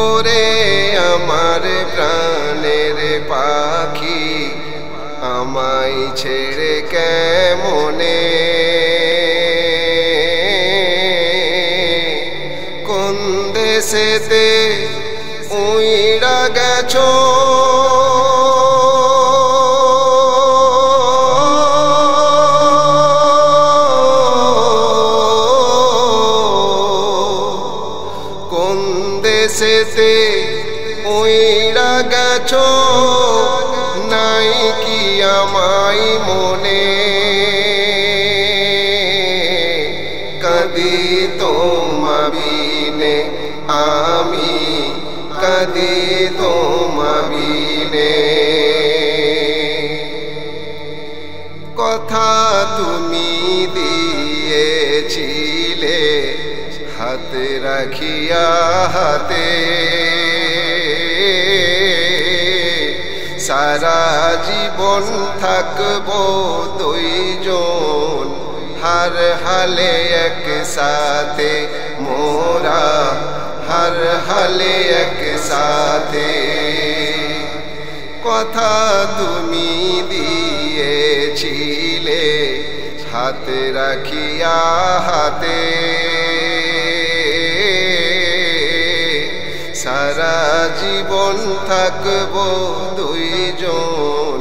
ওরে আমার প্রাণের পাখি আমায় ছেড়ে কেমনে কোন দেশেতে উইড়া গেছো কোন দেশেতে উইড়া গেছো নাই কি আমায় মনে কাঁদি তোমা বিনে আমি কাঁদি তোমা বিনে কথা তুমি দিয়েছিলে হাতে রাখিয়া হাতে সারা জীবন থাকবো দুইজন हर हाले एक साथे मोरा हर हाले एक साथे कथा तुमी दिएছিলে हाथे राखिया हाथे सारा जीवन थाकबो दुइजन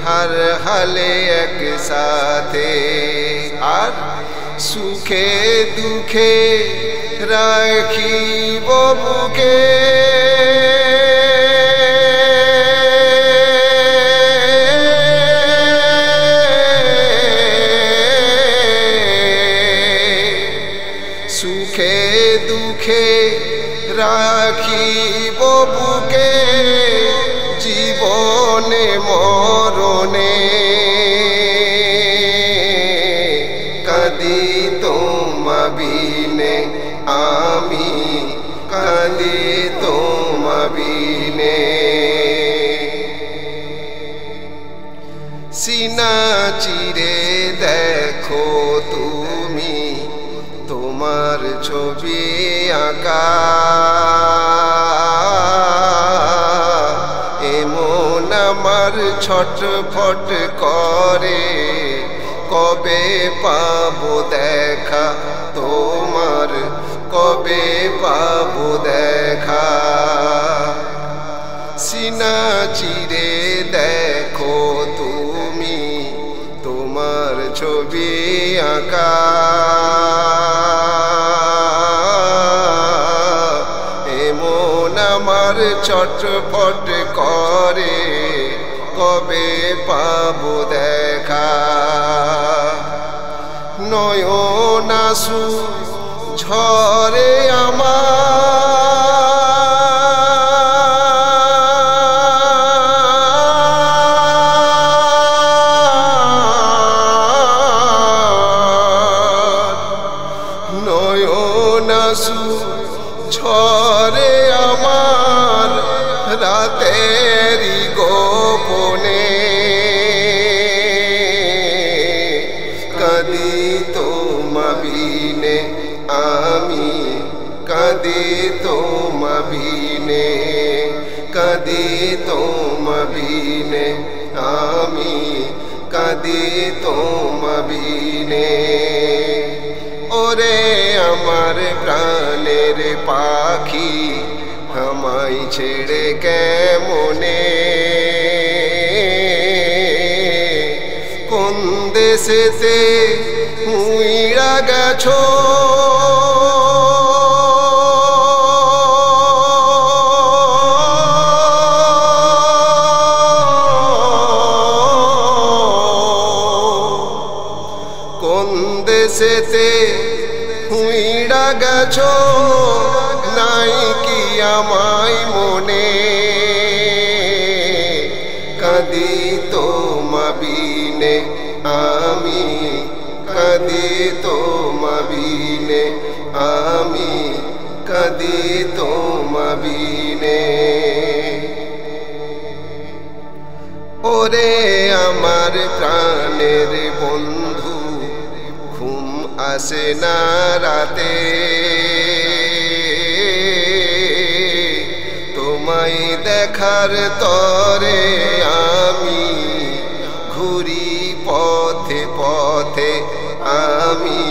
हर हाले एक साथे আর সুখে দুঃখে রাখিব বুকে সুখে দুঃখে রাখিব বুকে জীবনে মরণে কাঁদি তোমা বিনে আমি কাঁদি তোমা বিনে সিনা চিরে দেখো তুমি তোমার ছবি আঁকা এমন আমার ছটফট করে কবে পাবো দেখা তোমার কবে পাবো দেখা সিনা চিরে দেখো তুমি তোমার ছবি আঁকা এমন আমার ছটফট করে কবে পাবো দেখা নয়ন আঁসু ঝরে আমার নয়ন আঁসু ঝরে আমার রাতেরি গোপনে কাঁদি তোমা বিনে আমি কাঁদি তোমা বিনে কাঁদি তোমা বিনে আমি কাঁদি তোমা বিনে ওরে আমার প্রাণের পাখি আমায় ছেড়ে কেমনে কোন দেশেতে উইড়া গেছো কোন দেশেতে উইড়া গেছো নাই কি আমায় মনে কাঁদি তোমা বিনে আমি কাঁদি তোমা বিনে আমি কাঁদি তোমা বিনে ওরে আমার প্রাণের বন্ধু ঘুম আসে না রাতে তোমায় দেখার তরে আমি ঘুরি পথে পথে, আমি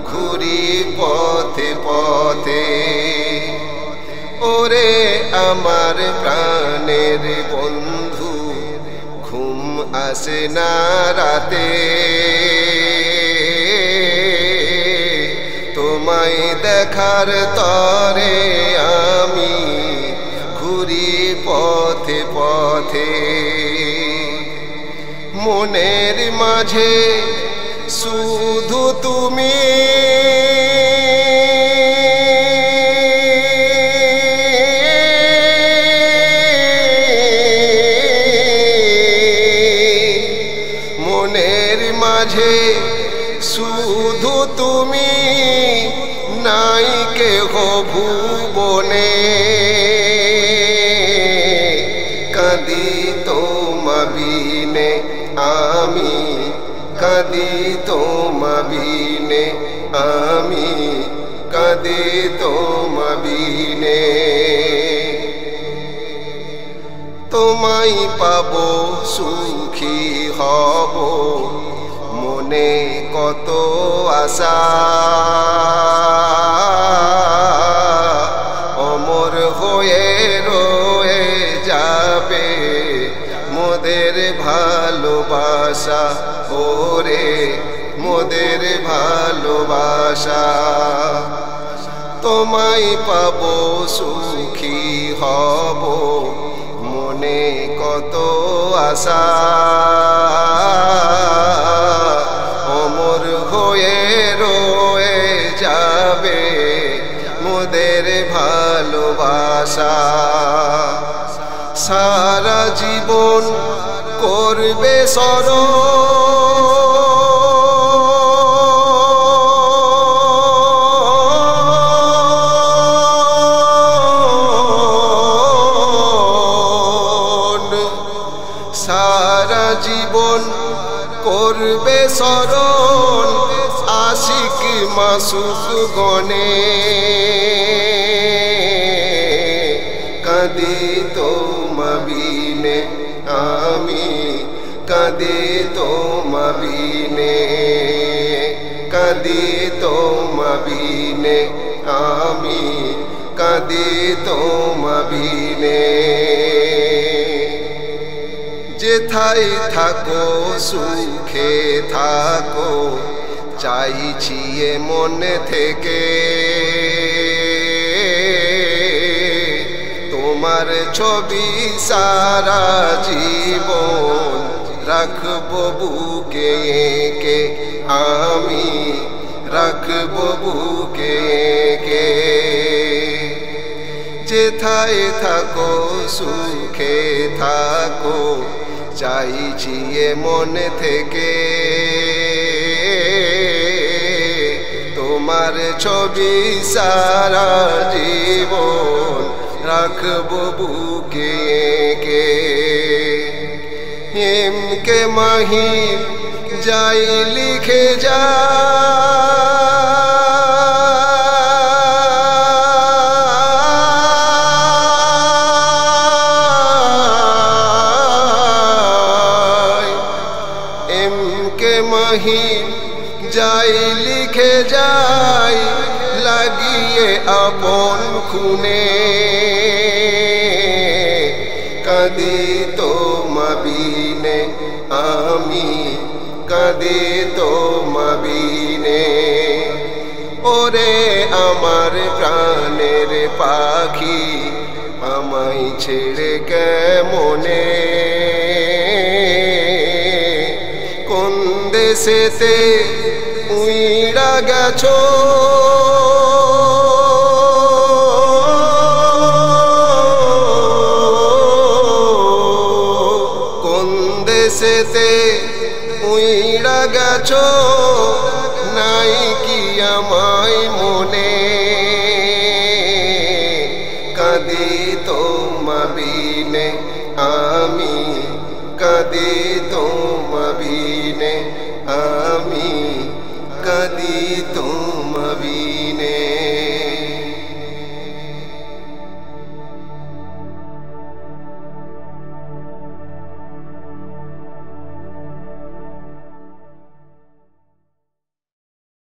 ঘুরি পথে পথে। ওরে আমার প্রাণের বন্ধু, ঘুম আসে না রাতে, তোমায় দেখার তরে আমি ঘুরি পথে পথে। মনের মাঝে শুধু তুমি, মনের মাঝে শুধু তুমি, নাই কেহ ভুবনে। কাঁদি তোমা বিনে আমি, কাঁদি তোমা বিনে আমি, কাঁদি তোমা বিনে। তোমায় পাবো সুখী হব, মনে কত আশা, অমর হয়ে রয়ে যাবে মোদের ভালোবাসা, ওরে মোদের ভালোবাসা। তোমায় পাবো সুখী হব, মনে কত আশা, অমর হয়ে রয়ে যাবে মোদের ভালোবাসা। সারা জীবন করবে স্মরণ, সারা জীবন করবে স্মরণ আশিক মাসুক গনে। কাঁদি তোমা বিনে আমি, কাঁদি তোমা বিনে, কাঁদি তোমা বিনে আমি, কাঁদি তোমা বিনে। যেথায় থাকো সুখে থাকো, চাইছি মন থেকে তোমার ছবি সারা জীবন রাখবো বুকে কে, আমি রাখবো বুকে কে। যেথায় থাকো সুখে থাকো, চাইছি মন থেকে তোমার ছবি সারা জীবন রাখবো বুকে কে। এম কে মাহির যাই লিখে যা, যাই লিখে যাই লাগিয়ে আপন খুনে। কাঁদি তোমা বিনে আমি, কাঁদি তোমা বিনে। ওরে আমার প্রাণের পাখি, আমায় ছেড়ে কেমনে কোন দেশেতে উইড়া গেছো। কোন দেশেতে উইড়া গেছো, নাই কি আমায় মনে। কাঁদি তোমা বিনে আমি, কাঁদি তোমা বিনে আমি, কাঁদি তোমা বিনে।